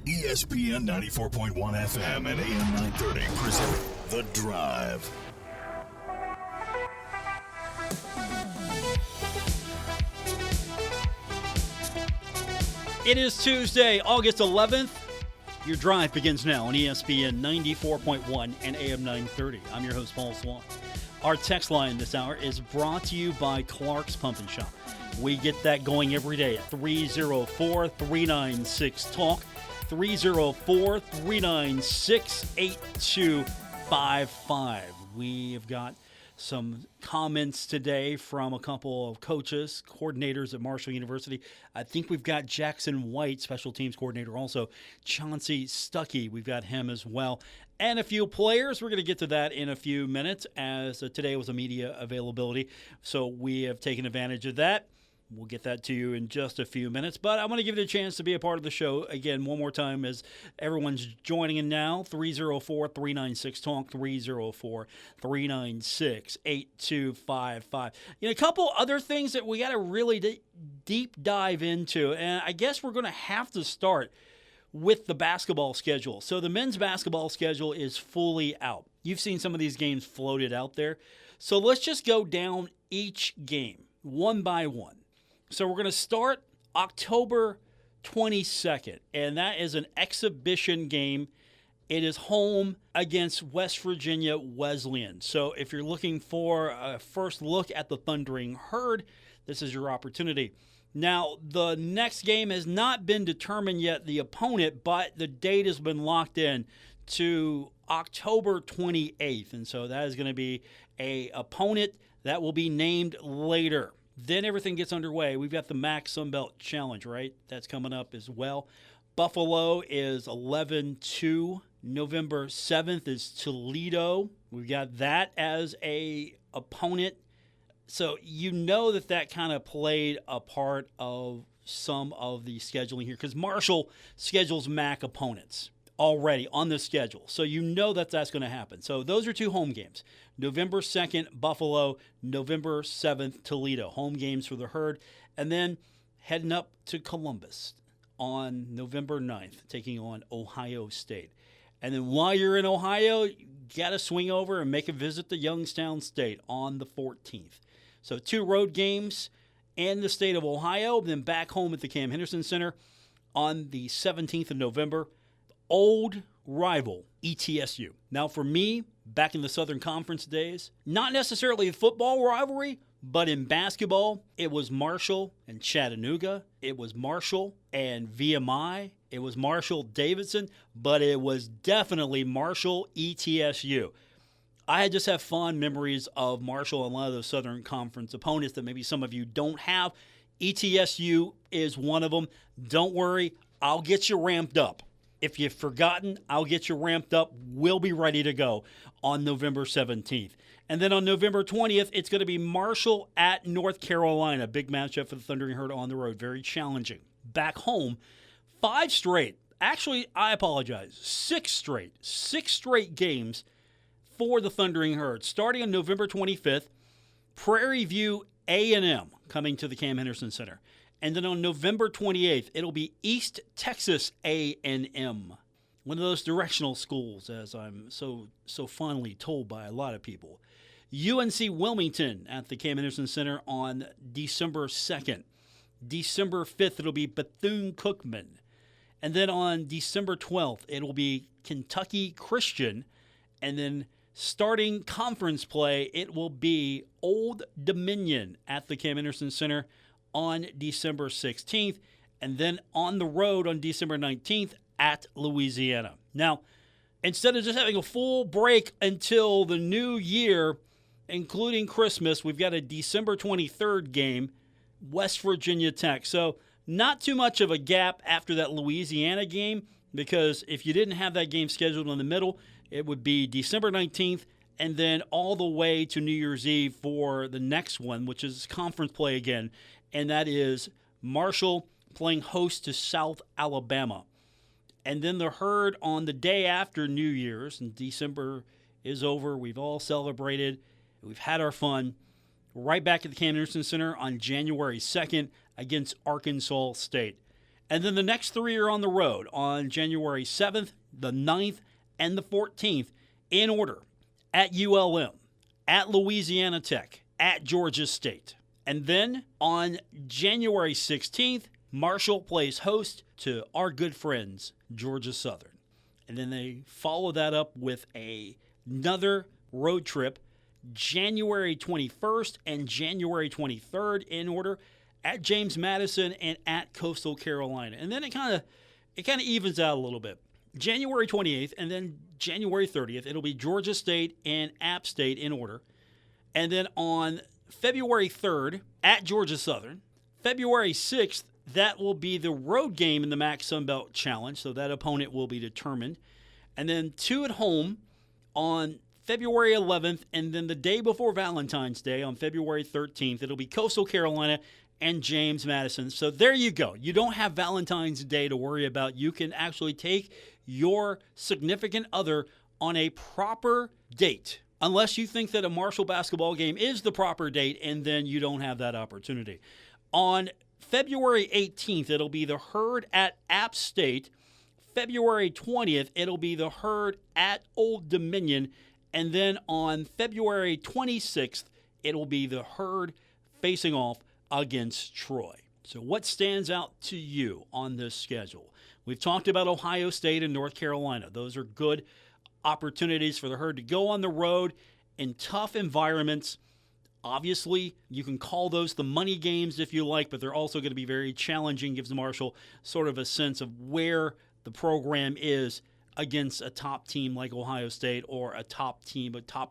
ESPN 94.1 FM and AM 930 present The Drive. It is Tuesday, August 11th. Your drive begins now on ESPN 94.1 and AM 930. I'm your host, Paul Swann. Our text line this hour is brought to you by Clark's Pump and Shop. We get that going every day at 304-396-TALK, 304-396-8255. We have got some comments today from a couple of coaches, coordinators at Marshall University. I think we've got Jackson White, special teams coordinator, also Chauncey Stuckey. We've got him as well. And a few players. We're going to get to that in a few minutes, as today was a media availability. So we have taken advantage of that. We'll get that to you in just a few minutes. But I want to give you a chance to be a part of the show again one more time as everyone's joining in now. 304-396-TALK, 304-396-8255. A couple other things that we got to really deep dive into. And I guess we're going to have to start with the basketball schedule. So the men's basketball schedule is fully out. You've seen some of these games floated out there. So let's just go down each game one by one. So we're going to start October 22nd, and that is an exhibition game. It is home against West Virginia Wesleyan. So if you're looking for a first look at the Thundering Herd, this is your opportunity. Now, the next game has not been determined yet, the opponent, but the date has been locked in to October 28th. And so that is going to be an opponent that will be named later. Then everything gets underway. We've got the MAC Sunbelt Challenge, right? That's coming up as well. Buffalo is 11-2. November 7th is Toledo. We've got that as a opponent. So you know that kind of played a part of some of the scheduling here because Marshall schedules MAC opponents already on the schedule. So you know that's going to happen. So those are two home games. November 2nd, Buffalo. November 7th, Toledo. Home games for the Herd. And then heading up to Columbus on November 9th, taking on Ohio State. And then while you're in Ohio, you got to swing over and make a visit to Youngstown State on the 14th. So two road games in the state of Ohio, then back home at the Cam Henderson Center on the 17th of November. Old rival, ETSU. Now for me, back in the Southern Conference days, not necessarily a football rivalry, but in basketball, it was Marshall and Chattanooga. It was Marshall and VMI. It was Marshall-Davidson, but it was definitely Marshall-ETSU. I just have fond memories of Marshall and a lot of those Southern Conference opponents that maybe some of you don't have. ETSU is one of them. Don't worry, I'll get you ramped up. If you've forgotten, I'll get you ramped up. We'll be ready to go on November 17th. And then on November 20th, it's going to be Marshall at North Carolina. Big matchup for the Thundering Herd on the road. Very challenging. Back home, 5 straight. Actually, I apologize. 6 straight. 6 straight games for the Thundering Herd. Starting on November 25th, Prairie View A&M coming to the Cam Henderson Center. And then on November 28th, it'll be East Texas A&M, one of those directional schools, as I'm so fondly told by a lot of people. UNC Wilmington at the Cam Henderson Center on December 2nd. December 5th, it'll be Bethune-Cookman. And then on December 12th, it'll be Kentucky Christian. And then starting conference play, it will be Old Dominion at the Cam Henderson Center on December 16th, and then on the road on December 19th at Louisiana. Now, instead of just having a full break until the new year, including Christmas, we've got a December 23rd game, West Virginia Tech. So not too much of a gap after that Louisiana game, because if you didn't have that game scheduled in the middle, it would be December 19th and then all the way to New Year's Eve for the next one, which is conference play again. And that is Marshall playing host to South Alabama. And then the Herd on the day after New Year's, and December is over. We've all celebrated. We've had our fun. Right back at the Cam Henderson Center on January 2nd against Arkansas State. And then the next 3 are on the road on January 7th, the 9th, and the 14th in order: at ULM, at Louisiana Tech, at Georgia State. And then on January 16th, Marshall plays host to our good friends, Georgia Southern. And then they follow that up with another road trip, January 21st and January 23rd in order, at James Madison and at Coastal Carolina. And then it kind of evens out a little bit. January 28th and then January 30th, it'll be Georgia State and App State in order. And then on February 3rd, at Georgia Southern. February 6th, that will be the road game in the MAC Sunbelt Challenge, so that opponent will be determined. And then 2 at home on February 11th, and then the day before Valentine's Day on February 13th, it'll be Coastal Carolina and James Madison. So there you go. You don't have Valentine's Day to worry about. You can actually take your significant other on a proper date, unless you think that a Marshall basketball game is the proper date, and then you don't have that opportunity. On February 18th, it'll be the Herd at App State. February 20th, it'll be the Herd at Old Dominion. And then on February 26th, it'll be the Herd facing off against Troy. So what stands out to you on this schedule? We've talked about Ohio State and North Carolina. Those are good opportunities for the Herd to go on the road in tough environments. Obviously, you can call those the money games if you like, but they're also going to be very challenging. Gives Marshall sort of a sense of where the program is against a top team like Ohio State or a top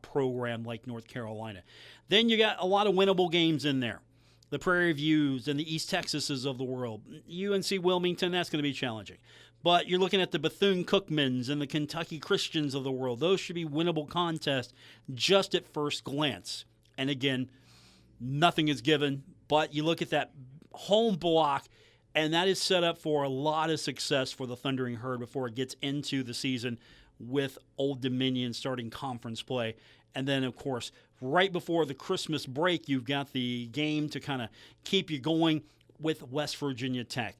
program like North Carolina. Then you got a lot of winnable games in there. The Prairie Views and the East Texases of the world. UNC Wilmington, that's going to be challenging. But you're looking at the Bethune-Cookmans and the Kentucky Christians of the world. Those should be winnable contests just at first glance. And again, nothing is given, but you look at that home block, and that is set up for a lot of success for the Thundering Herd before it gets into the season with Old Dominion starting conference play. And then, of course, right before the Christmas break, you've got the game to kind of keep you going with West Virginia Tech.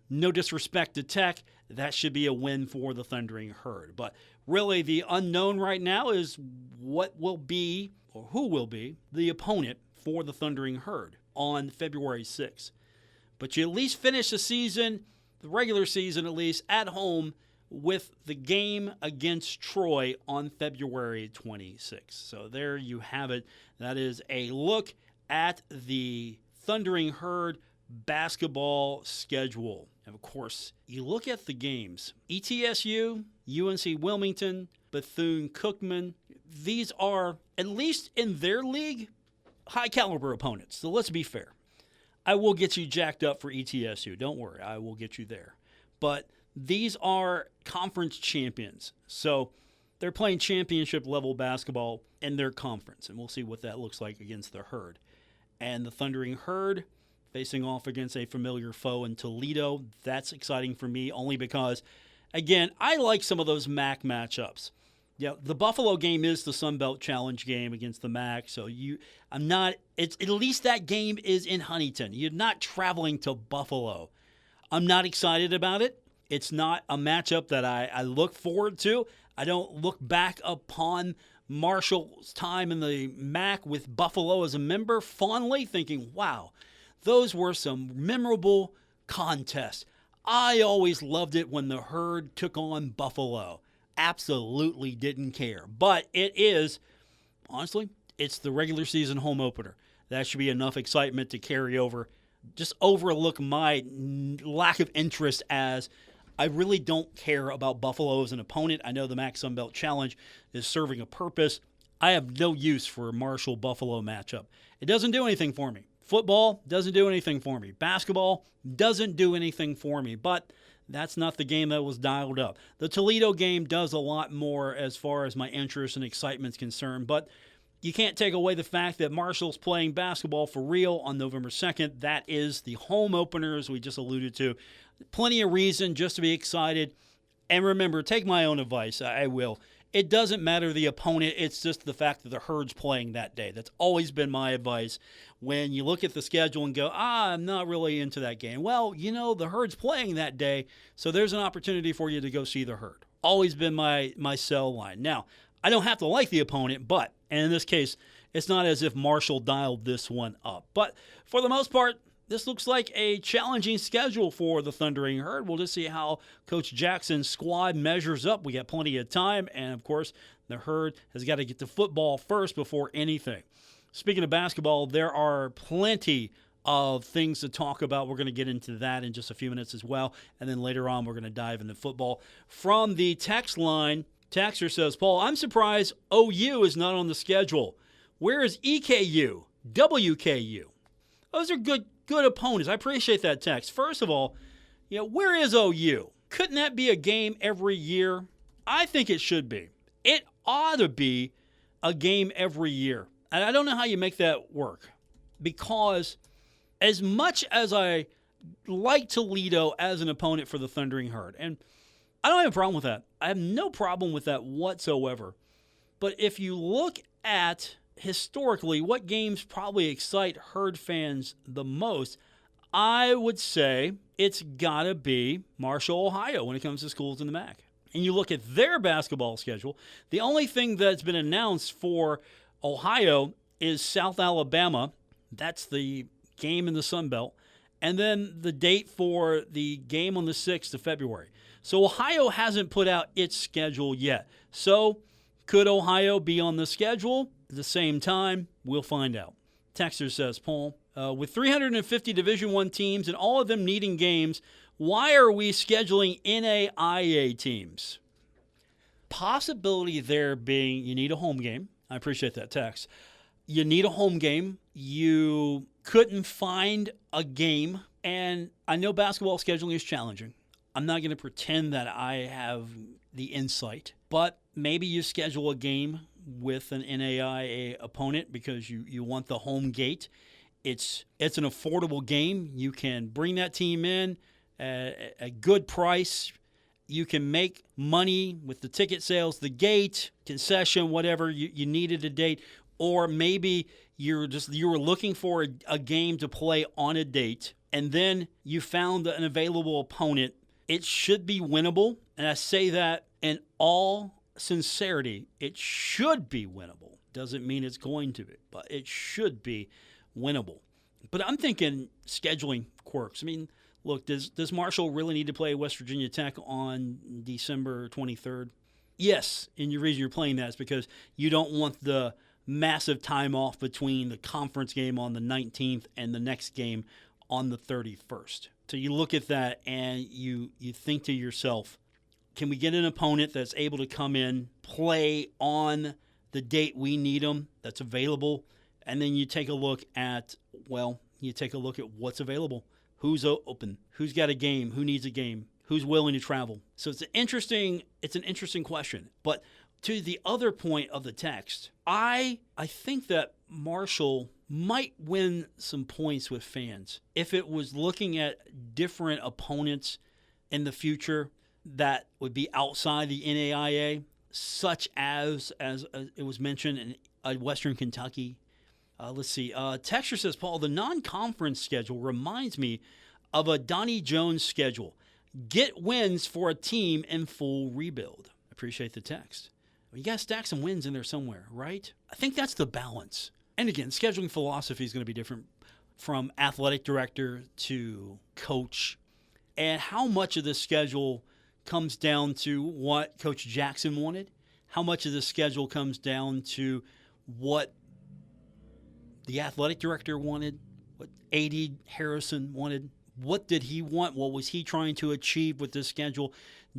No disrespect to Tech, that should be a win for the Thundering Herd. But really, the unknown right now is what will be, or who will be, the opponent for the Thundering Herd on February 6th. But you at least finish the season, the regular season at least, at home with the game against Troy on February 26th. So there you have it. That is a look at the Thundering Herd basketball schedule. And of course, you look at the games. ETSU, UNC Wilmington, Bethune-Cookman, these are, at least in their league, high-caliber opponents. So let's be fair. I will get you jacked up for ETSU. Don't worry, I will get you there. But these are conference champions. So they're playing championship-level basketball in their conference, and we'll see what that looks like against the Herd. And the Thundering Herd facing off against a familiar foe in Toledo. That's exciting for me only because, again, I like some of those MAC matchups. Yeah, the Buffalo game is the Sun Belt Challenge game against the MAC, so at least that game is in Huntington. You're not traveling to Buffalo. I'm not excited about it. It's not a matchup that I look forward to. I don't look back upon Marshall's time in the MAC with Buffalo as a member fondly, thinking, wow, those were some memorable contests. I always loved it when the Herd took on Buffalo. Absolutely didn't care. But it is, honestly, it's the regular season home opener. That should be enough excitement to carry over. Just overlook my lack of interest, as I really don't care about Buffalo as an opponent. I know the MAC Sunbelt Challenge is serving a purpose. I have no use for a Marshall-Buffalo matchup. It doesn't do anything for me. Football doesn't do anything for me. Basketball doesn't do anything for me. But that's not the game that was dialed up. The Toledo game does a lot more as far as my interest and excitement is concerned, but you can't take away the fact that Marshall's playing basketball for real on November 2nd. That is the home opener, as we just alluded to. Plenty of reason just to be excited. And remember, take my own advice. I will. it doesn't matter the opponent. It's just the fact that the Herd's playing that day. That's always been my advice when you look at the schedule and go, I'm not really into that game. Well, the Herd's playing that day, so there's an opportunity for you to go see the Herd. Always been my sell line. Now, I don't have to like the opponent, and in this case, it's not as if Marshall dialed this one up. But for the most part, this looks like a challenging schedule for the Thundering Herd. We'll just see how Coach Jackson's squad measures up. We got plenty of time, and of course, the Herd has got to get to football first before anything. Speaking of basketball, there are plenty of things to talk about. We're going to get into that in just a few minutes as well, and then later on, we're going to dive into football. From the text line, Texter says, Paul, I'm surprised OU is not on the schedule. Where is EKU, WKU? Those are good opponents. I appreciate that text. First of all, where is OU? Couldn't that be a game every year? I think it should be. It ought to be a game every year. And I don't know how you make that work, because as much as I like Toledo as an opponent for the Thundering Herd, and I don't have a problem with that. I have no problem with that whatsoever. But if you look at historically what games probably excite Herd fans the most, I would say it's got to be Marshall, Ohio when it comes to schools in the MAC. And you look at their basketball schedule, the only thing that's been announced for Ohio is South Alabama. That's the game in the Sun Belt. And then the date for the game on the 6th of February. So Ohio hasn't put out its schedule yet. So could Ohio be on the schedule at the same time? We'll find out. Texter says, Paul, with 350 Division I teams and all of them needing games, why are we scheduling NAIA teams? Possibility there being you need a home game. I appreciate that text. You need a home game. You couldn't find a game. And I know basketball scheduling is challenging. I'm not going to pretend that I have the insight, but maybe you schedule a game with an NAIA opponent because you want the home gate. It's an affordable game. You can bring that team in at a good price. You can make money with the ticket sales, the gate, concession, whatever you needed a date. Or maybe you were looking for a game to play on a date, and then you found an available opponent. It should be winnable, and I say that in all sincerity. It should be winnable. Doesn't mean it's going to be, but it should be winnable. But I'm thinking scheduling quirks. I mean, look, does Marshall really need to play West Virginia Tech on December 23rd? Yes, and the reason you're playing that is because you don't want the massive time off between the conference game on the 19th and the next game on the 31st. So you look at that and you think to yourself, can we get an opponent that's able to come in, play on the date we need them, that's available, and then you take a look at what's available, who's open, who's got a game, who needs a game, who's willing to travel. So it's an interesting question. But to the other point of the text, I think that Marshall might win some points with fans if it was looking at different opponents in the future that would be outside the NAIA, such as it was mentioned in Western Kentucky. Let's see. Texture says, Paul, the non-conference schedule reminds me of a Donnie Jones schedule. Get wins for a team in full rebuild. Appreciate the text. You got to stack some wins in there somewhere, right? I think that's the balance. And again, scheduling philosophy is going to be different from athletic director to coach. And how much of this schedule comes down to what Coach Jackson wanted? How much of this schedule comes down to what the athletic director wanted? What A.D. Harrison wanted? What did he want? What was he trying to achieve with this schedule?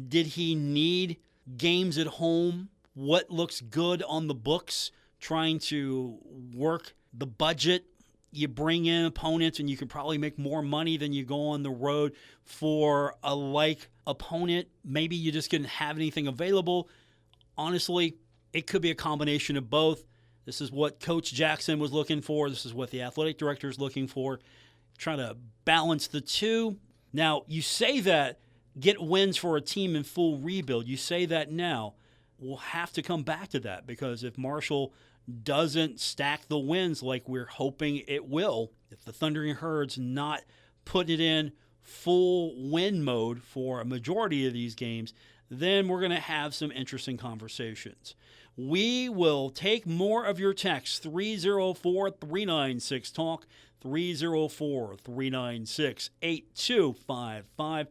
Did he need games at home? What looks good on the books? Trying to work the budget. You bring in opponents and you can probably make more money than you go on the road for a like opponent. Maybe you just didn't have anything available. Honestly, it could be a combination of both. This is what Coach Jackson was looking for. This is what the athletic director is looking for. Trying to balance the two. Now, you say that get wins for a team in full rebuild. You say that now. we'll have to come back to that, because if Marshall doesn't stack the wins like we're hoping it will, if the Thundering Herde's not putting it in full win mode for a majority of these games, then we're going to have some interesting conversations. We will take more of your texts, 304-396-TALK, 304-396-8255.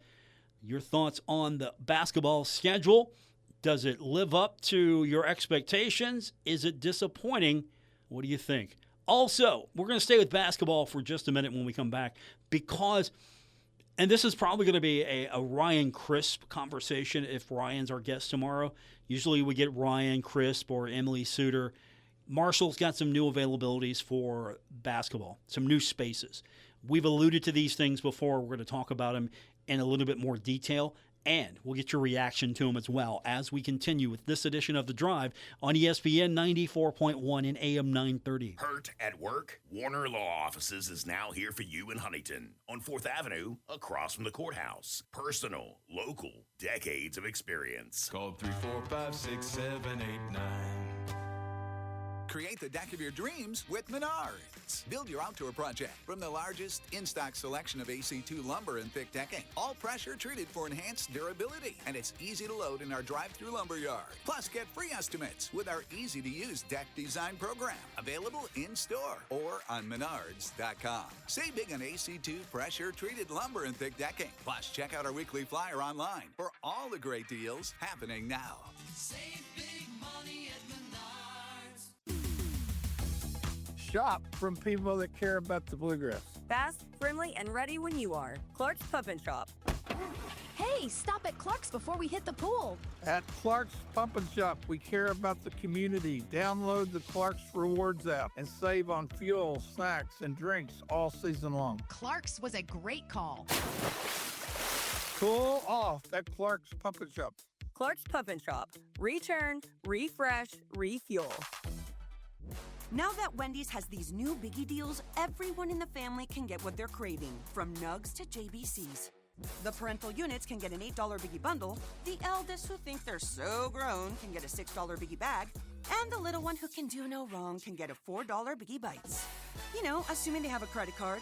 Your thoughts on the basketball schedule. Does it live up to your expectations? Is it disappointing? What do you think? Also, we're going to stay with basketball for just a minute when we come back, because, and this is probably going to be a Ryan Crisp conversation if Ryan's our guest tomorrow. Usually we get Ryan Crisp or Emily Suter. Marshall's got some new availabilities for basketball, some new spaces. We've alluded to these things before. We're going to talk about them in a little bit more detail, and we'll get your reaction to them as well as we continue with this edition of The Drive on ESPN 94.1 and AM 930. Hurt at work? Warner Law Offices is now here for you in Huntington on 4th Avenue, across from the courthouse. Personal, local, decades of experience. Call 345-6789. Create the deck of your dreams with Menards. Build your outdoor project from the largest in-stock selection of AC2 lumber and thick decking. All pressure treated for enhanced durability. And it's easy to load in our drive-through lumber yard. Plus, get free estimates with our easy-to-use deck design program. Available in-store or on Menards.com. Save big on AC2 pressure-treated lumber and thick decking. Plus, check out our weekly flyer online for all the great deals happening now. Save big money at Menards. Shop from people that care about the bluegrass. Fast, friendly, and ready when you are. Clark's Pump and Shop. Hey, stop at Clark's before we hit the pool. At Clark's Pump and Shop, we care about the community. Download the Clark's Rewards app and save on fuel, snacks, and drinks all season long. Clark's was a great call. Cool off at Clark's Pump and Shop. Clark's Pump and Shop. Return, refresh, refuel. Now that Wendy's has these new biggie deals, everyone in the family can get what they're craving, from nugs to JBCs. The parental units can get an $8 biggie bundle, the eldest who think they're so grown can get a $6 biggie bag, and the little one who can do no wrong can get a $4 biggie bites. You know, assuming they have a credit card.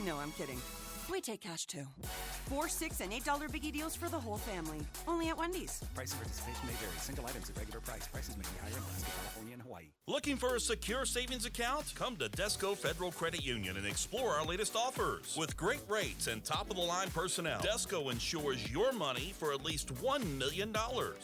No, I'm kidding. We take cash too. $4, $6, and $8 biggie deals for the whole family. Only at Wendy's. Price and participation may vary. Single items at regular price. Prices may be higher in Alaska, California, and Hawaii. Looking for a secure savings account? Come to Desco Federal Credit Union and explore our latest offers. With great rates and top-of-the-line personnel, Desco ensures your money for at least $1 million.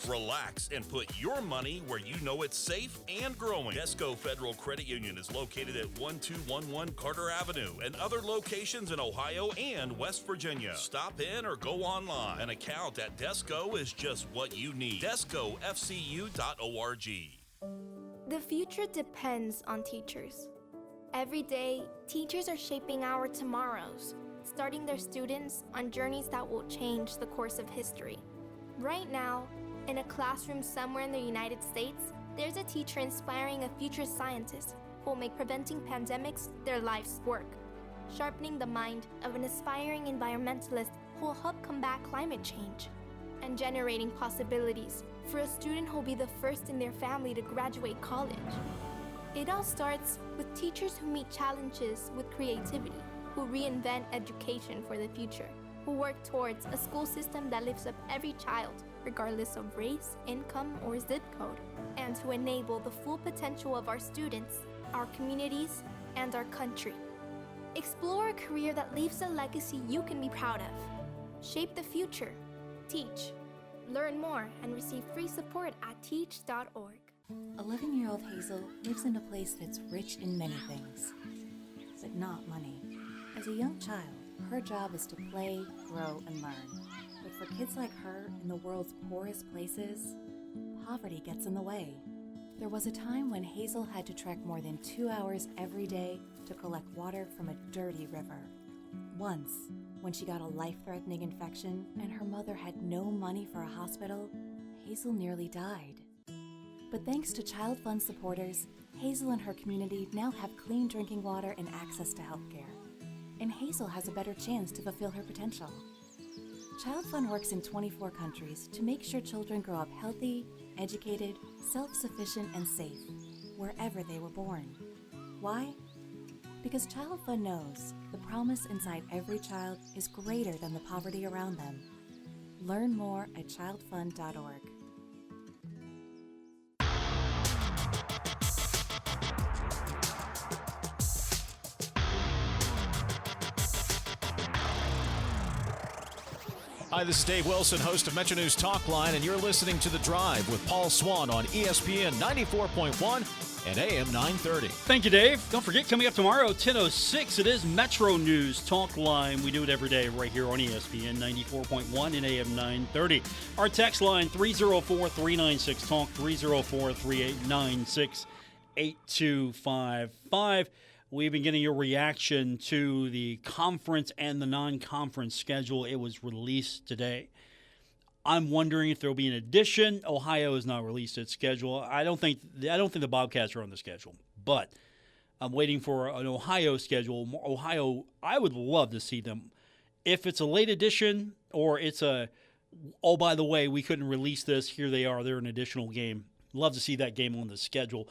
Relax and put your money where you know it's safe and growing. Desco Federal Credit Union is located at 1211 Carter Avenue and other locations in Ohio and West Virginia. Stop in or go online. An account at Desco is just what you need. DescoFCU.org. The future depends on teachers. Every day, teachers are shaping our tomorrows, starting their students on journeys that will change the course of history. Right now, in a classroom somewhere in the United States, there's a teacher inspiring a future scientist who will make preventing pandemics their life's work, sharpening the mind of an aspiring environmentalist who will help combat climate change, and generating possibilities for a student who will be the first in their family to graduate college. It all starts with teachers who meet challenges with creativity, who reinvent education for the future, who work towards a school system that lifts up every child, regardless of race, income, or zip code, and to enable the full potential of our students, our communities, and our country. Explore a career that leaves a legacy you can be proud of. Shape the future. Teach. Learn more and receive free support at teach.org. 11-year-old Hazel lives in a place that's rich in many things, but not money. As a young child, her job is to play, grow, and learn. But for kids like her in the world's poorest places, poverty gets in the way. There was a time when Hazel had to trek more than 2 hours every day to collect water from a dirty river. Once, when she got a life-threatening infection and her mother had no money for a hospital, Hazel nearly died. But thanks to Child Fund supporters, Hazel and her community now have clean drinking water and access to healthcare. And Hazel has a better chance to fulfill her potential. Child Fund works in 24 countries to make sure children grow up healthy, educated, self-sufficient, and safe, wherever they were born. Why? Because Child Fund knows the promise inside every child is greater than the poverty around them. Learn more at childfund.org. Hi, this is Dave Wilson, host of Metro News Talk Line, and you're listening to The Drive with Paul Swann on ESPN 94.1 and AM 930. Thank you, Dave. Don't forget, coming up tomorrow, 10:06, it is Metro News Talk Line. We do it every day right here on ESPN 94.1 and AM 930. Our text line, 304-396-TALK, 304-396-8255. We've been getting your reaction to the conference and the non-conference schedule. It was released today. I'm wondering if there will be an addition. Ohio has not released its schedule. I don't think the Bobcats are on the schedule, but I'm waiting for an Ohio schedule. Ohio, I would love to see them. If it's a late addition or it's a, oh, by the way, we couldn't release this, here they are, they're an additional game. Love to see that game on the schedule.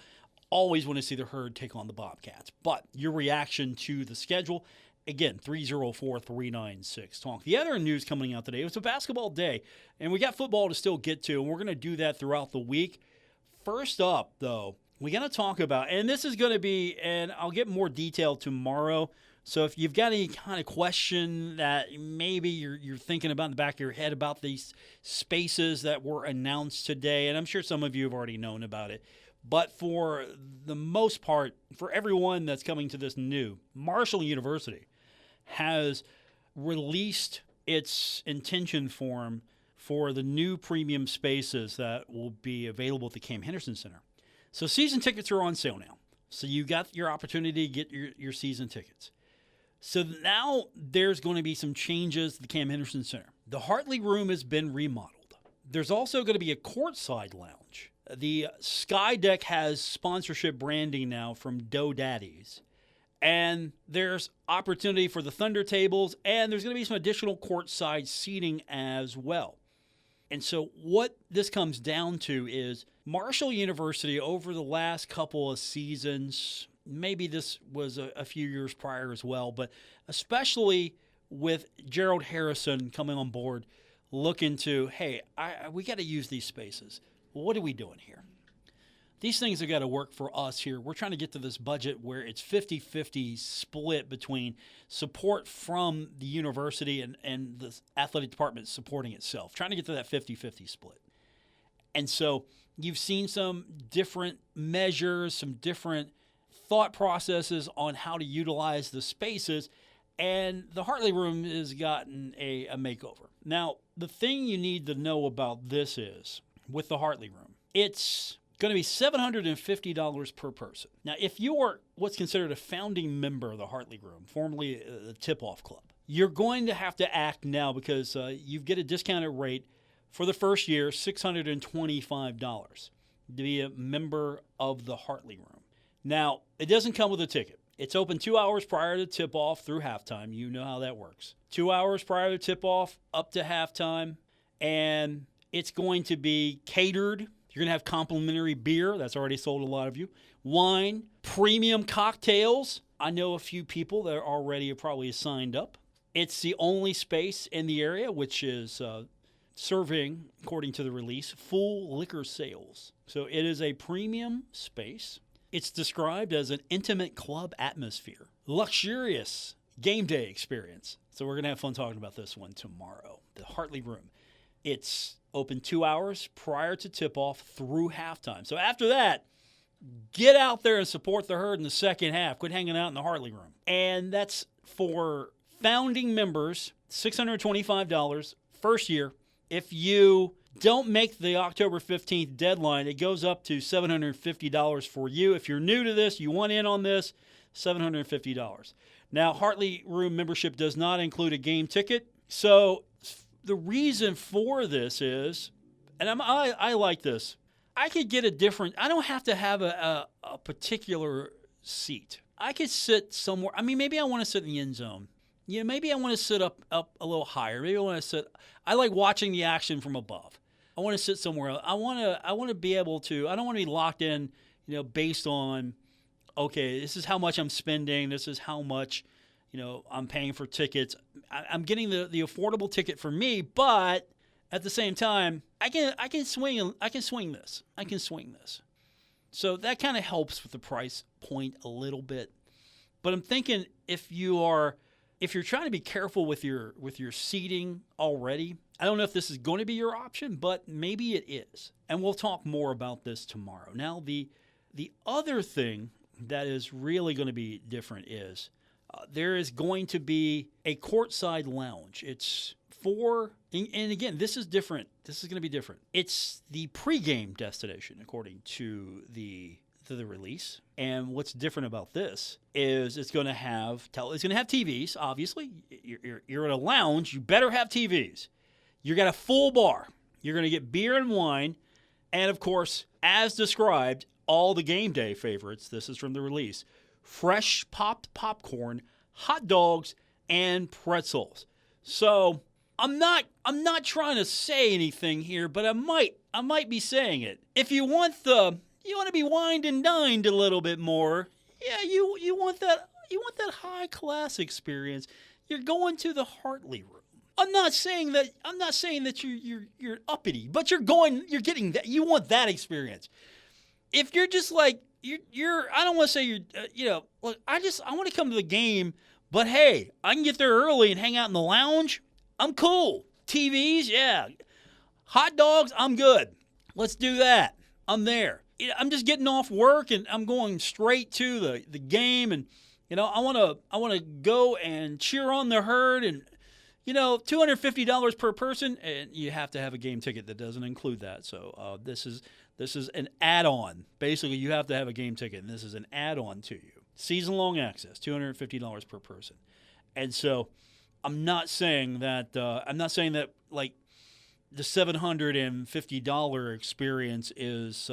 Always want to see the Herd take on the Bobcats. But your reaction to the schedule, again, 304-396-TALK. The other news coming out today, it was a basketball day, and we got football to still get to, and we're going to do that throughout the week. First up, though, we got to talk about, and this is going to be, and I'll get more detail tomorrow, so if you've got any kind of question that maybe you're thinking about in the back of your head about these spaces that were announced today, and I'm sure some of you have already known about it, but for the most part, for everyone that's coming to this new, Marshall University has released its intention form for the new premium spaces that will be available at the Cam Henderson Center. So season tickets are on sale now. So you got your opportunity to get your season tickets. So now there's going to be some changes to the Cam Henderson Center. The Hartley Room has been remodeled. There's also going to be a courtside lounge. The Sky Deck has sponsorship branding now from Dough Daddies. And there's opportunity for the Thunder tables, and there's going to be some additional courtside seating as well. And so what this comes down to is Marshall University over the last couple of seasons, maybe this was a few years prior as well, but especially with Gerald Harrison coming on board, looking to, hey, we got to use these spaces. What are we doing here? These things have got to work for us here. We're trying to get to this budget where it's 50-50 split between support from the university and the athletic department supporting itself, trying to get to that 50-50 split. And so you've seen some different measures, some different thought processes on how to utilize the spaces, and the Hartley Room has gotten a makeover. Now, the thing you need to know about this is, with the Hartley Room, it's going to be $750 per person. Now, if you are what's considered a founding member of the Hartley Room, formerly the Tip-Off Club, you're going to have to act now because you get a discounted rate for the first year, $625 to be a member of the Hartley Room. Now, it doesn't come with a ticket. It's open 2 hours prior to tip-off through halftime. You know how that works. 2 hours prior to tip-off up to halftime, and it's going to be catered. You're going to have complimentary beer. That's already sold a lot of you. Wine, premium cocktails. I know a few people that are already probably signed up. It's the only space in the area which is serving, according to the release, full liquor sales. So it is a premium space. It's described as an intimate club atmosphere, luxurious game day experience. So we're going to have fun talking about this one tomorrow. The Hartley Room. It's open 2 hours prior to tip-off through halftime. So after that, get out there and support the Herd in the second half. Quit hanging out in the Hartley Room. And that's for founding members, $625 first year. If you don't make the October 15th deadline, it goes up to $750 for you. If you're new to this, you want in on this, $750. Now, Hartley Room membership does not include a game ticket. So the reason for this is, and I like this, I could get a different, I don't have to have a particular seat. I could sit somewhere, maybe I want to sit in the end zone. maybe I want to sit up a little higher. Maybe I want to sit. I like watching the action from above. I want to sit somewhere else. I want to be able to. I don't want to be locked in, based on, okay, this is how much I'm spending. This is how much, I'm paying for tickets. I'm getting the affordable ticket for me, but at the same time, I can swing this. So that kind of helps with the price point a little bit. But I'm thinking if you're trying to be careful with your seating already, I don't know if this is going to be your option, but maybe it is. And we'll talk more about this tomorrow. Now, the other thing that is really going to be different is there is going to be a courtside lounge. It's and again, this is different. This is going to be different. It's the pregame destination, according to the release. And what's different about this is it's going to have TVs. Obviously, you're at a lounge. You better have TVs. You got a full bar. You're going to get beer and wine, and of course, as described, all the game day favorites. This is from the release: fresh popped popcorn, hot dogs, and pretzels. So I'm not trying to say anything here, but I might be saying it. If you want to be wined and dined a little bit more, yeah, you want that high class experience. You're going to the Hartley Room. I'm not saying that you're uppity, but you're getting that. You want that experience. If you're just like you're I don't want to say look, I want to come to the game, but hey, I can get there early and hang out in the lounge. I'm cool. TVs, yeah. Hot dogs, I'm good. Let's do that. I'm there. I'm just getting off work and I'm going straight to the game, and I want to go and cheer on the Herd, and $250 per person, and you have to have a game ticket that doesn't include that. So this is an add-on. Basically, you have to have a game ticket, and this is an add-on to you. Season-long access, $250 per person. And so I'm not saying that like the $750 experience is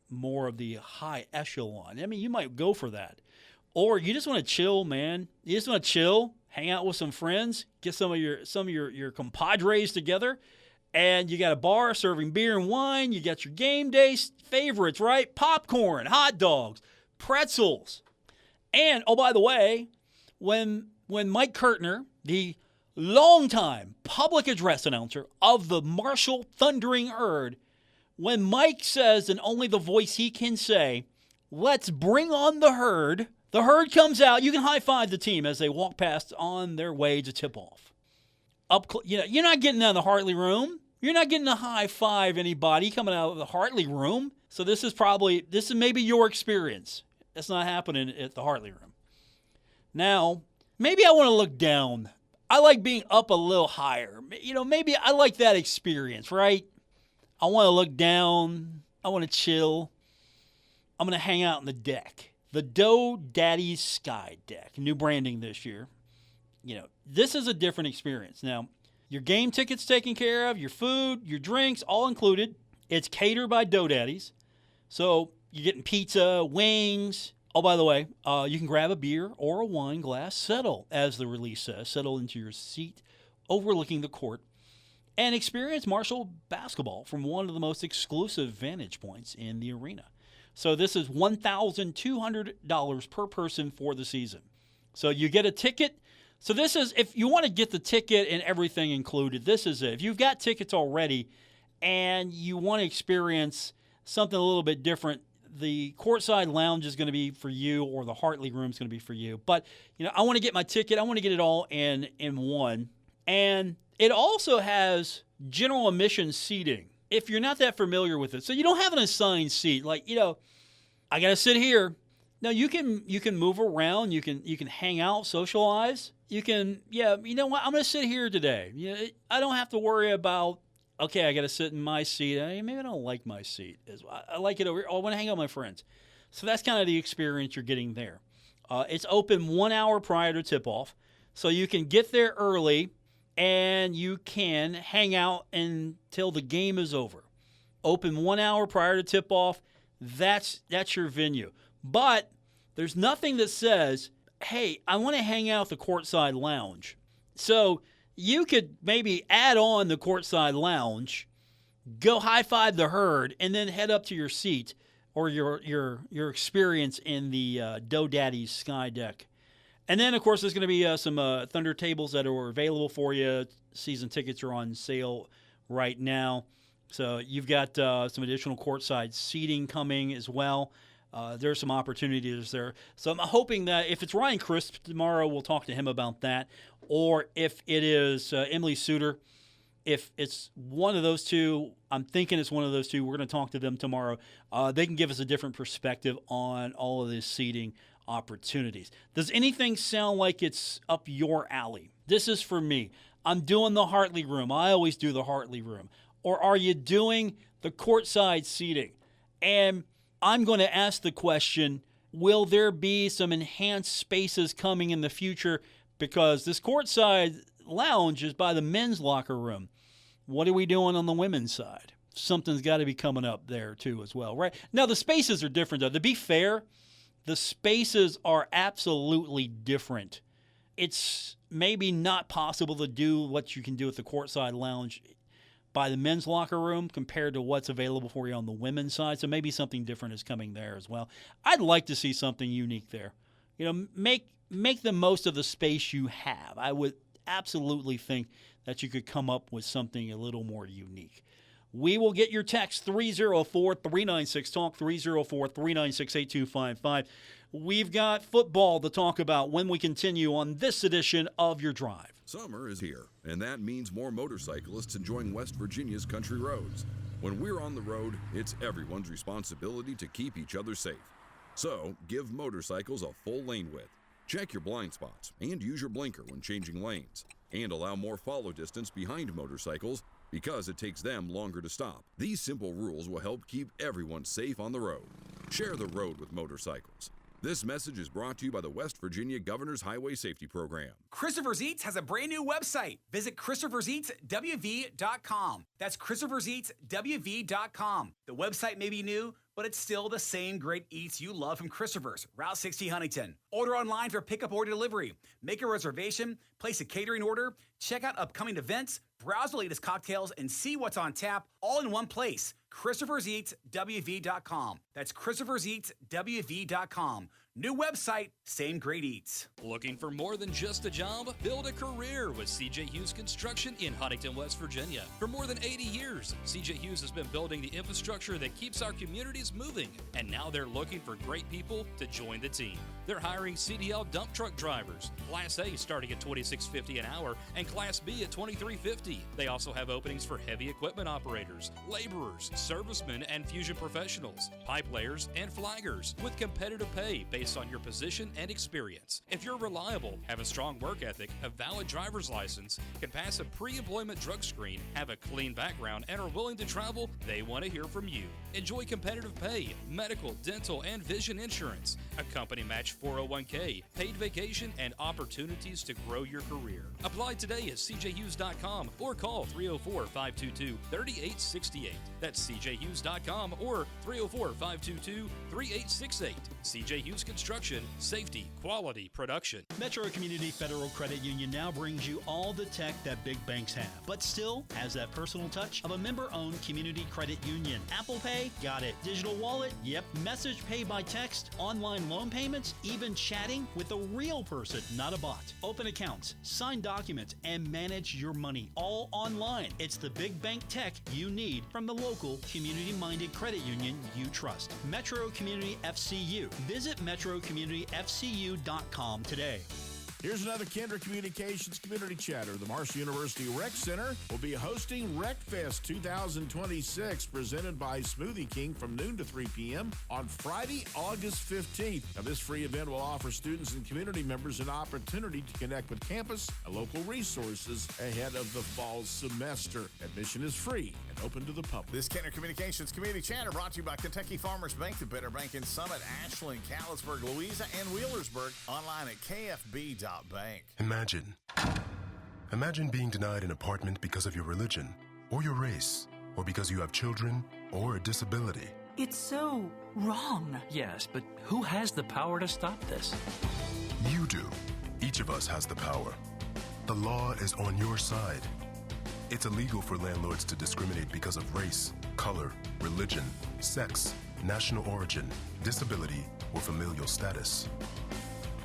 more of the high echelon. I mean, you might go for that. Or you just want to chill, man. You just want to chill, hang out with some friends, get some of your compadres together, and you got a bar serving beer and wine. You got your game day favorites, right? Popcorn, hot dogs, pretzels. And, oh, by the way, when Mike Kirtner, the longtime public address announcer of the Marshall Thundering Herd, when Mike says, and only the voice he can say, "Let's bring on the Herd," the Herd comes out. You can high-five the team as they walk past on their way to tip-off. You're not getting out of the Hartley Room. You're not getting to high-five anybody coming out of the Hartley Room. So this is maybe your experience. That's not happening at the Hartley Room. Now, maybe I want to look down. I like being up a little higher. Maybe I like that experience, right? I want to look down. I want to chill. I'm going to hang out on the deck. The Doe Daddy's Sky Deck. New branding this year. This is a different experience. Now, your game tickets taken care of, your food, your drinks, all included. It's catered by Doe Daddies. So you're getting pizza, wings. Oh, by the way, you can grab a beer or a wine glass, settle, as the release says, settle into your seat overlooking the court, and experience Marshall basketball from one of the most exclusive vantage points in the arena. So this is $1,200 per person for the season. So you get a ticket. So this is, if you want to get the ticket and everything included, this is it. If you've got tickets already and you want to experience something a little bit different, the courtside lounge is going to be for you, or the Hartley Room is going to be for you. But, I want to get my ticket. I want to get it all in one. And it also has general admission seating, if you're not that familiar with it. So you don't have an assigned seat. Like, I got to sit here. No, you can move around. You can hang out, socialize. You can, you know what? I'm going to sit here today. I don't have to worry about, okay, I got to sit in my seat. Maybe I don't like my seat. I like it over here. I want to hang out with my friends. So that's kind of the experience you're getting there. It's open 1 hour prior to tip-off. So you can get there early and you can hang out until the game is over. Open 1 hour prior to tip-off. That's your venue. But there's nothing that says hey, I want to hang out at the courtside lounge. So you could maybe add on the courtside lounge, go high-five the herd, and then head up to your seat or your experience in the Dough Daddy's Sky Deck. And then, of course, there's going to be some Thunder tables that are available for you. Season tickets are on sale right now. So you've got some additional courtside seating coming as well. There's some opportunities there. So I'm hoping that if it's Ryan Crisp tomorrow, we'll talk to him about that. Or if it is Emily Suter, if it's one of those two, I'm thinking it's one of those two. We're going to talk to them tomorrow. They can give us a different perspective on all of this seating opportunities. Does anything sound like it's up your alley? This is for me. I'm doing the Hartley Room. I always do the Hartley Room. Or are you doing the courtside seating? And I'm going to ask the question, will there be some enhanced spaces coming in the future? Because this courtside lounge is by the men's locker room. What are we doing on the women's side? Something's got to be coming up there too as well, right? Now, the spaces are different, though. To be fair, the spaces are absolutely different. It's maybe not possible to do what you can do at the courtside lounge by the men's locker room compared to what's available for you on the women's side. So maybe something different is coming there as well. I'd like to see something unique there. You know, make the most of the space you have. I would absolutely think that you could come up with something a little more unique. We will get your text, 304-396-TALK, 304-396-8255. We've got football to talk about when we continue on this edition of Your Drive. Summer is here, and that means more motorcyclists enjoying West Virginia's country roads. When we're on the road, it's everyone's responsibility to keep each other safe. So, give motorcycles a full lane width. Check your blind spots and use your blinker when changing lanes. And allow more follow distance behind motorcycles because it takes them longer to stop. These simple rules will help keep everyone safe on the road. Share the road with motorcycles. This message is brought to you by the West Virginia Governor's Highway Safety Program. Christopher's Eats has a brand new website. Visit Christopher'sEatsWV.com. That's Christopher'sEatsWV.com. The website may be new, but it's still the same great eats you love from Christopher's, Route 60 Huntington. Order online for pickup or delivery. Make a reservation, place a catering order, check out upcoming events, browse the latest cocktails, and see what's on tap all in one place. Christopher'sEatsWV.com. That's Christopher'sEatsWV.com. New website, same great eats. Looking for more than just a job? Build a career with C.J. Hughes Construction in Huntington, West Virginia. For more than 80 years, C.J. Hughes has been building the infrastructure that keeps our communities moving. And now they're looking for great people to join the team. They're hiring CDL dump truck drivers, Class A starting at $26.50 an hour and Class B at $23.50. They also have openings for heavy equipment operators, laborers, servicemen, and fusion professionals, pipe layers, and flaggers with competitive pay based on your position and experience. If you're reliable, have a strong work ethic, a valid driver's license, can pass a pre-employment drug screen, have a clean background, and are willing to travel, they want to hear from you. Enjoy competitive pay, medical, dental, and vision insurance, a company match 401k, paid vacation, and opportunities to grow your career. Apply today at cjhughes.com or call 304-522-3868. That's cjhughes.com or 304-522-3868. CJ Hughes Construction, safety, quality, production. Metro Community Federal Credit Union now brings you all the tech that big banks have, but still has that personal touch of a member-owned community credit union. Apple Pay? Got it. Digital wallet? Yep. Message pay by text, online loan payments, even chatting with a real person, not a bot. Open accounts, sign documents, and manage your money all online. It's the big bank tech you need from the local community-minded credit union you trust. Metro Community FCU. Visit metrocommunityfcu.com today. Here's another Kendra Communications Community Chatter. The Marshall University Rec Center will be hosting Rec Fest 2026, presented by Smoothie King from noon to 3 p.m. on Friday, August 15th. Now, this free event will offer students and community members an opportunity to connect with campus and local resources ahead of the fall semester. Admission is free and open to the public. This Kendra Communications Community Chatter brought to you by Kentucky Farmers Bank, the Better Bank in Summit, Ashland, Callisburg, Louisa, and Wheelersburg. Online at kfb.bank. Imagine being denied an apartment because of your religion, or your race, or because you have children, or a disability. It's so wrong. Yes, but who has the power to stop this? You do. Each of us has the power. The law is on your side. It's illegal for landlords to discriminate because of race, color, religion, sex, national origin, disability, or familial status.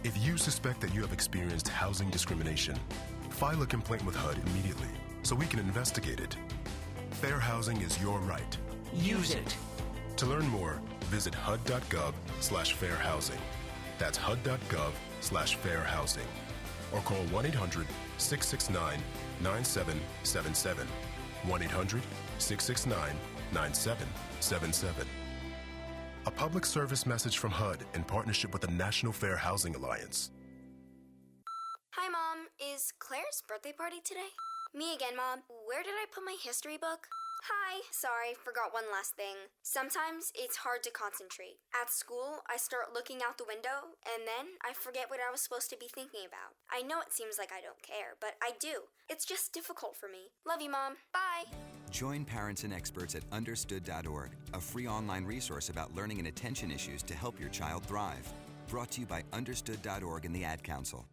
If you suspect that you have experienced housing discrimination, file a complaint with HUD immediately so we can investigate it. Fair housing is your right. Use it. To learn more, visit hud.gov/fairhousing. That's hud.gov/fairhousing. Or call 1-800-669-9777. 1-800-669-9777. A public service message from HUD in partnership with the National Fair Housing Alliance. Hi, Mom. Is Claire's birthday party today? Me again, Mom. Where did I put my history book? Hi. Sorry, forgot one last thing. Sometimes it's hard to concentrate. At school, I start looking out the window, and then I forget what I was supposed to be thinking about. I know it seems like I don't care, but I do. It's just difficult for me. Love you, Mom. Bye. Join parents and experts at understood.org, a free online resource about learning and attention issues to help your child thrive. Brought to you by understood.org and the Ad Council.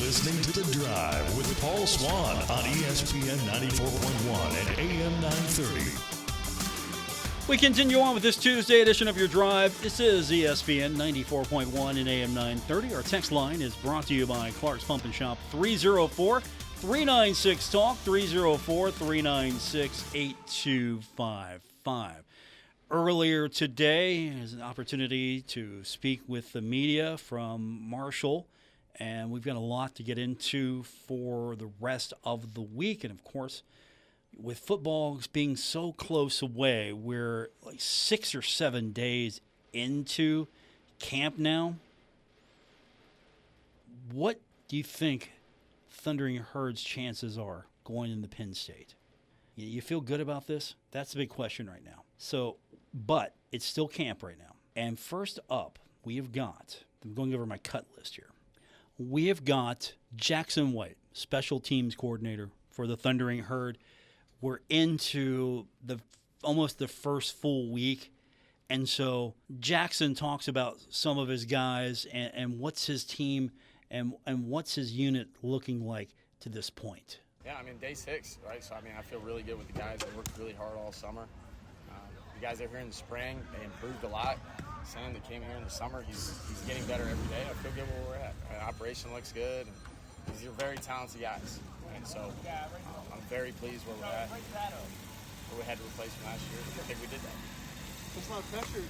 Listening to The Drive with Paul Swann on ESPN 94.1 and AM 930. We continue on with this Tuesday edition of Your Drive. This is ESPN 94.1 and AM 930. Our text line is brought to you by Clark's Pump and Shop, 304-396-TALK, 304-396-8255. Earlier today, there's an opportunity to speak with the media from Marshall. And we've got a lot to get into for the rest of the week. And, of course, with football being so close away, we're like 6 or 7 days into camp now. What do you think Thundering Herd's chances are going into Penn State? You feel good about this? That's the big question right now. But it's still camp right now. And first up, we have got, I'm going over my cut list here. We have got Jackson White, special teams coordinator for the Thundering Herd. We're into almost the first full week. And so Jackson talks about some of his guys and what's his team and what's his unit looking like to this point. Yeah, I mean, day 6, right? So, I mean, I feel really good with the guys that worked really hard all summer. The guys that are here in the spring, they improved a lot. Sam that came here in the summer, he's getting better every day. I feel good where we're at. Operation looks good. And these are very talented guys. And so I'm very pleased where we're at. We had to replace him last year. I think we did that. It's not pressure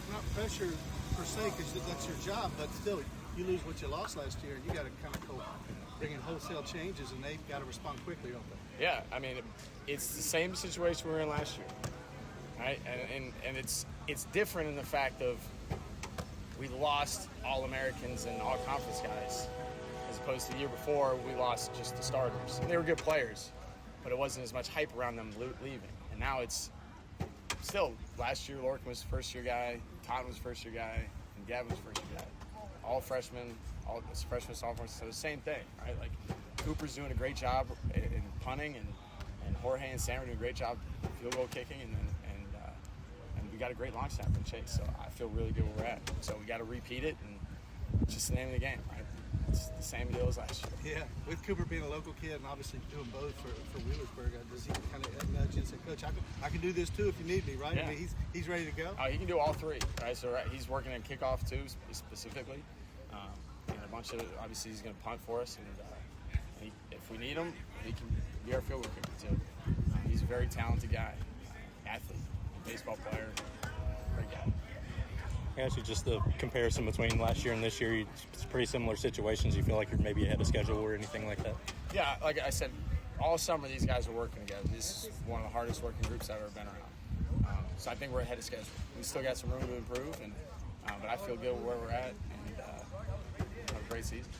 per se, because that's your job, but still, you lose what you lost last year, and you got to kind of go bring in wholesale changes, and they've got to respond quickly, don't they? Yeah, I mean, it's the same situation we were in last year, right? And it's different in the fact of we lost All-Americans and All-Conference guys, as opposed to the year before, we lost just the starters. And they were good players, but it wasn't as much hype around them leaving. And now it's still, last year, Lorcan was the first-year guy, Todd was the first-year guy, and Gavin was the first-year guy. All freshmen, sophomores, so the same thing, right? Like, Cooper's doing a great job in punting, and Jorge and Sam are doing a great job field goal kicking, and we got a great long snapper in Chase, so I feel really good where we're at. So we got to repeat it, and it's just the name of the game, right? It's the same deal as last year. Yeah, with Cooper being a local kid and obviously doing both for Wheelersburg, does he kind of nudge and say, Coach, I can do this too if you need me, right? Yeah. I mean, he's ready to go. Oh, he can do all three, right? So he's working in kickoff too, specifically. And a bunch of, obviously, he's going to punt for us, and if we need him, he can be our field goal kicker too. He's a very talented guy, athlete, baseball player, great guy. Actually, just the comparison between last year and this year, it's pretty similar situations. You feel like you're maybe ahead of schedule or anything like that? Yeah, like I said, all summer these guys are working together. This is one of the hardest working groups I've ever been around. So I think we're ahead of schedule. We still got some room to improve, but I feel good where we're at, and have a great season.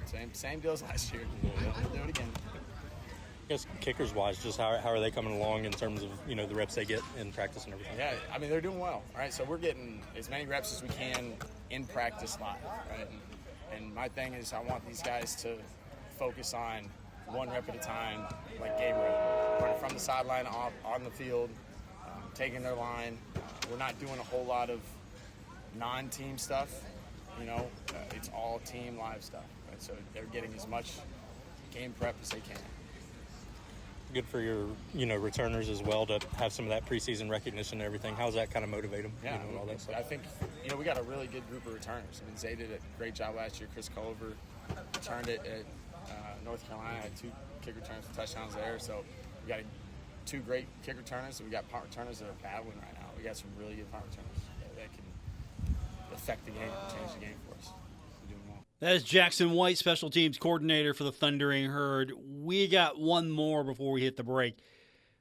So same deal as last year. We'll do it again. I guess kickers-wise, just how are they coming along in terms of, the reps they get in practice and everything? Yeah, I mean, they're doing well, right? So we're getting as many reps as we can in practice live, right? And my thing is I want these guys to focus on one rep at a time, like game rep. Running from the sideline on the field, taking their line. We're not doing a whole lot of non-team stuff. It's all team live stuff. Right? So they're getting as much game prep as they can. Good for your, returners as well to have some of that preseason recognition and everything. How's that kind of motivate them? Yeah, All that stuff? I think, we got a really good group of returners. I mean, Zay did a great job last year. Chris Culver returned it at North Carolina, had 2 kick returns for touchdowns there. So we got 2 great kick returners, and we got punt returners that are battling right now. We got some really good punt returners that can affect the game, change the game for us. We're doing well. That is Jackson White, special teams coordinator for the Thundering Herd. We got one more before we hit the break.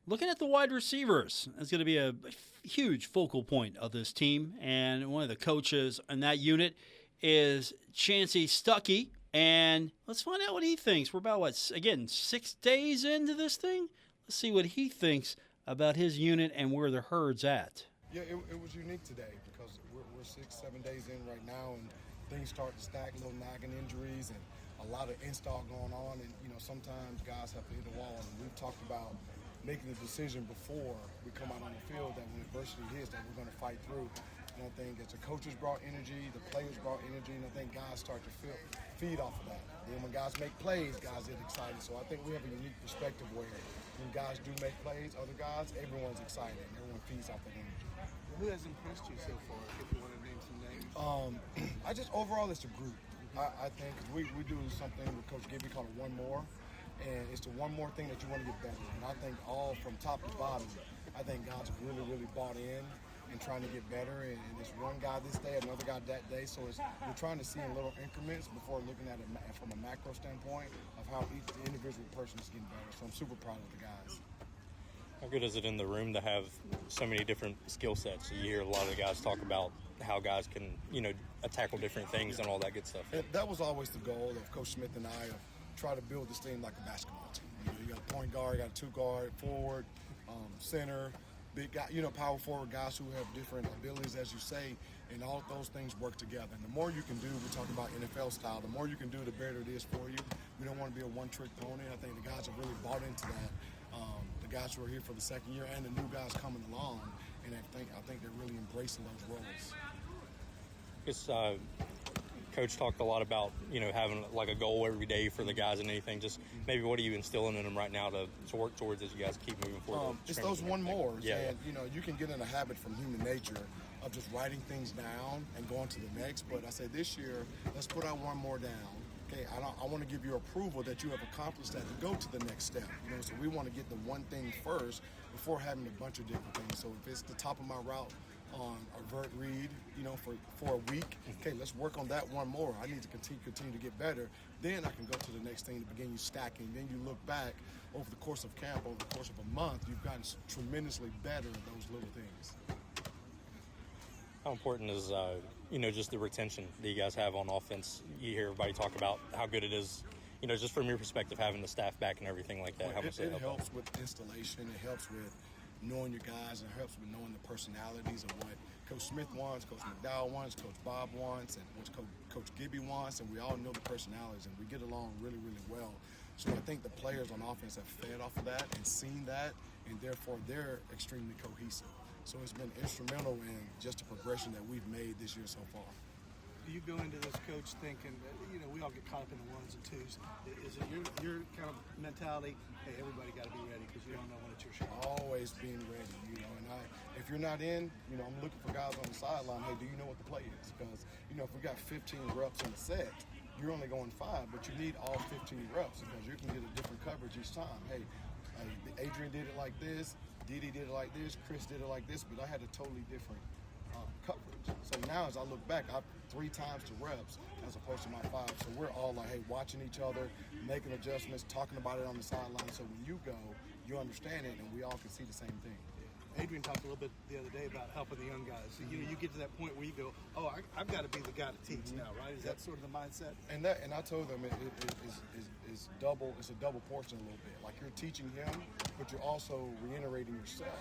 Looking at the wide receivers, it's going to be a huge focal point of this team. And one of the coaches in that unit is Chancey Stuckey. And let's find out what he thinks. We're about, 6 days into this thing? Let's see what he thinks about his unit and where the Herd's at. Yeah, it was unique today because we're 6-7 days in right now, and things start to stack, little nagging injuries and a lot of install going on. And, sometimes guys have to hit the wall. And we've talked about making the decision before we come out on the field that when adversity hits that we're going to fight through. And I think as the coaches brought energy, the players brought energy, and I think guys start to feed off of that. Then when guys make plays, guys get excited. So I think we have a unique perspective where when guys do make plays, other guys, everyone's excited and everyone feeds off that energy. Who has impressed you so far, if you want to name some names? Overall, it's a group. I think we do something with Coach Gibby called a one more, and it's the one more thing that you want to get better. And I think all from top to bottom, I think guys have really, really bought in and trying to get better. And it's one guy this day, another guy that day. So we're trying to see in little increments before looking at it from a macro standpoint of how each individual person is getting better. So I'm super proud of the guys. How good is it in the room to have so many different skill sets? You hear a lot of the guys talk about how guys can, tackle different things and all that good stuff. That was always the goal of Coach Smith and I, of try to build this team like a basketball team. You got a point guard, you got a 2-guard, forward, center, big guy, power forward guys who have different abilities, as you say, and all of those things work together. And the more you can do, we're talking about NFL style, the more you can do, the better it is for you. We don't want to be a one-trick pony. I think the guys have really bought into that. The guys who are here for the second year and the new guys coming along, and I think they're really embracing those roles. Coach talked a lot about, having like a goal every day for the guys and anything. Just maybe what are you instilling in them right now to work towards as you guys keep moving forward? It's those one mores. Yeah. And, you can get in a habit from human nature of just writing things down and going to the next. But I say this year, let's put out one more down. Okay, I want to give you approval that you have accomplished that to go to the next step. So we want to get the one thing first before having a bunch of different things. So if it's the top of my route on a vert read, for a week, okay, let's work on that one more. I need to continue to get better. Then I can go to the next thing to begin you stacking. Then you look back over the course of camp, over the course of a month, you've gotten tremendously better at those little things. How important is, just the retention that you guys have on offense? You hear everybody talk about how good it is, just from your perspective, having the staff back and everything like that. Well, it helps with installation. It helps with knowing your guys, and it helps with knowing the personalities of what Coach Smith wants, Coach McDowell wants, Coach Bob wants, and what Coach Gibby wants, and we all know the personalities, and we get along really, really well. So I think the players on offense have fed off of that and seen that, and therefore they're extremely cohesive. So it's been instrumental in just the progression that we've made this year so far. Do you go into this, Coach, thinking that, we all get caught up in the ones and twos? Is it your kind of mentality, hey, everybody got to be ready because you don't know when it's your shot? Always being ready, and if you're not in, I'm looking for guys on the sideline, hey, do you know what the play is? Because, if we got 15 reps in the set, you're only going 5, but you need all 15 reps because you can get a different coverage each time. Hey, Adrian did it like this, Didi did it like this, Chris did it like this, but I had a totally different coverage. So now as I look back, I'm 3 times the reps as opposed to my 5. So we're all like, hey, watching each other, making adjustments, talking about it on the sideline. So when you go, you understand it, and we all can see the same thing. Adrian talked a little bit the other day about helping the young guys. So, you get to that point where you go, oh, I've got to be the guy to teach now, right? Is that sort of the mindset? And I told them it's double. It's a double portion a little bit. Like you're teaching him, but you're also reiterating yourself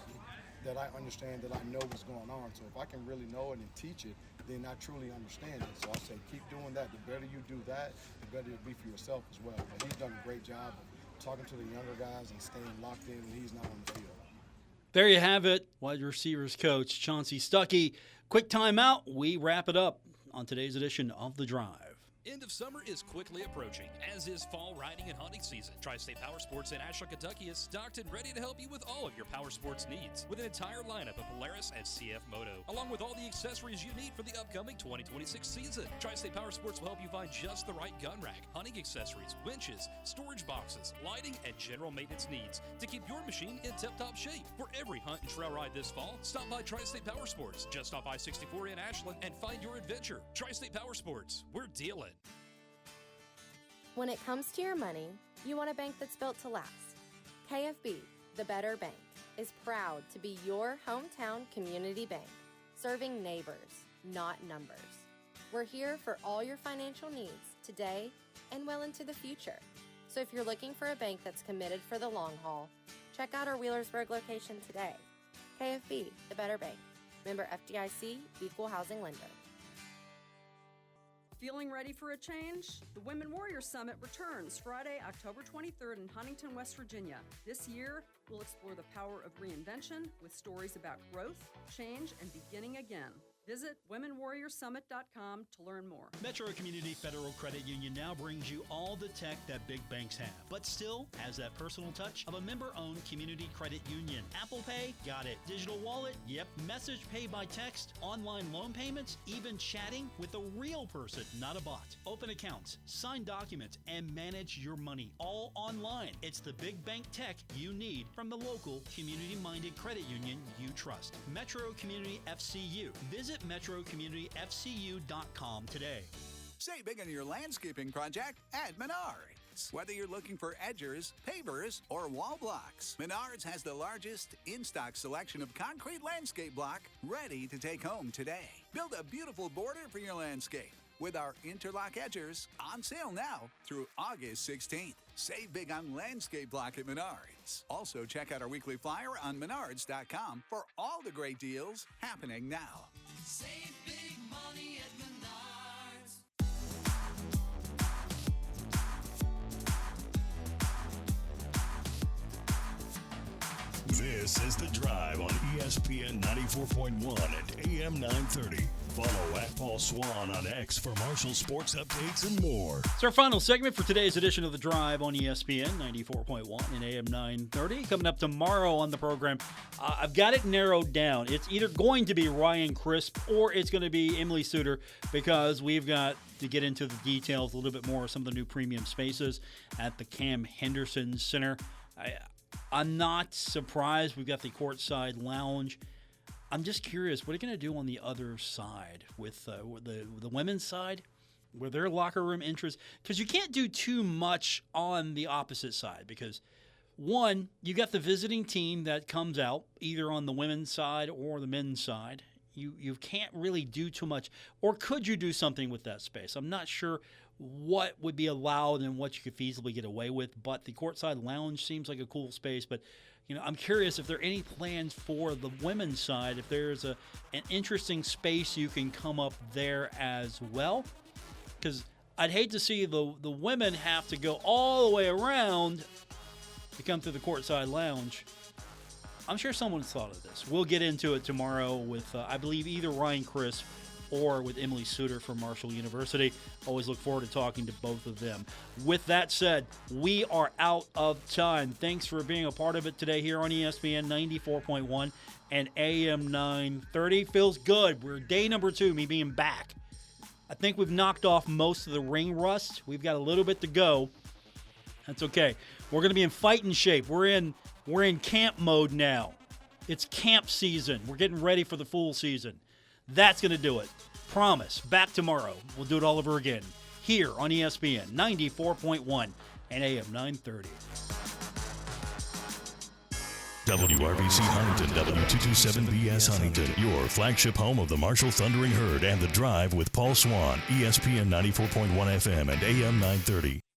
that I understand, that I know what's going on. So if I can really know it and teach it, then I truly understand it. So I say keep doing that. The better you do that, the better it'll be for yourself as well. But he's done a great job of talking to the younger guys and staying locked in when he's not on the field. There you have it, wide receivers coach Chauncey Stuckey. Quick timeout. We wrap it up on today's edition of The Drive. End of summer is quickly approaching, as is fall riding and hunting season. Tri-State Power Sports in Ashland, Kentucky is stocked and ready to help you with all of your power sports needs, with an entire lineup of Polaris and CF Moto, along with all the accessories you need for the upcoming 2026 season. Tri-State Power Sports will help you find just the right gun rack, hunting accessories, winches, storage boxes, lighting, and general maintenance needs to keep your machine in tip-top shape. For every hunt and trail ride this fall, stop by Tri-State Power Sports, just off I-64 in Ashland, and find your adventure. Tri-State Power Sports, we're dealing. When it comes to your money, you want a bank that's built to last. KFB, the Better Bank, is proud to be your hometown community bank, serving neighbors, not numbers. We're here for all your financial needs today and well into the future. So if you're looking for a bank that's committed for the long haul, check out our Wheelersburg location today. KFB, the Better Bank. Member FDIC, Equal Housing Lender. Feeling ready for a change? The Women Warrior Summit returns Friday, October 23rd in Huntington, West Virginia. This year, we'll explore the power of reinvention with stories about growth, change, and beginning again. Visit WomenWarriorSummit.com to learn more. Metro Community Federal Credit Union now brings you all the tech that big banks have, but still has that personal touch of a member-owned community credit union. Apple Pay? Got it. Digital wallet? Yep. Message pay by text, online loan payments, even chatting with a real person, not a bot. Open accounts, sign documents, and manage your money all online. It's the big bank tech you need from the local community-minded credit union you trust. Metro Community FCU. Visit MetroCommunityFCU.com today. Save big on your landscaping project at Menards. Whether you're looking for edgers, pavers, or wall blocks, Menards has the largest in-stock selection of concrete landscape block ready to take home today. Build a beautiful border for your landscape with our interlock edgers on sale now through August 16th. Save big on landscape block at Menards. Also, check out our weekly flyer on Menards.com for all the great deals happening now. Save big money at Menards. This is The Drive on ESPN 94.1 and AM 930. Follow at Paul Swann on X for Marshall sports updates and more. It's our final segment for today's edition of The Drive on ESPN 94.1 and AM 930. Coming up tomorrow on the program, I've got it narrowed down. It's either going to be Ryan Crisp or it's going to be Emily Suter, because we've got to get into the details a little bit more of some of the new premium spaces at the Cam Henderson Center. I'm not surprised we've got the courtside lounge. I'm just curious, what are you going to do on the other side with the women's side, with their locker room interest? Because you can't do too much on the opposite side, because, one, you got the visiting team that comes out either on the women's side or the men's side. You can't really do too much. Or could you do something with that space? I'm not sure what would be allowed and what you could feasibly get away with, but the courtside lounge seems like a cool space. But I'm curious if there are any plans for the women's side, if there's an interesting space you can come up there as well. Because I'd hate to see the women have to go all the way around to come to the courtside lounge. I'm sure someone's thought of this. We'll get into it tomorrow with, I believe, either Ryan Crisp or with Emily Suter from Marshall University. Always look forward to talking to both of them. With that said, we are out of time. Thanks for being a part of it today here on ESPN 94.1 and AM 930. Feels good. We're day number 2, me being back. I think we've knocked off most of the ring rust. We've got a little bit to go. That's okay. We're going to be in fighting shape. We're in camp mode now. It's camp season. We're getting ready for the full season. That's going to do it. Promise. Back tomorrow. We'll do it all over again here on ESPN 94.1 and AM 930. WRBC Huntington, W227BS Huntington, your flagship home of the Marshall Thundering Herd and The Drive with Paul Swann, ESPN 94.1 FM and AM 930.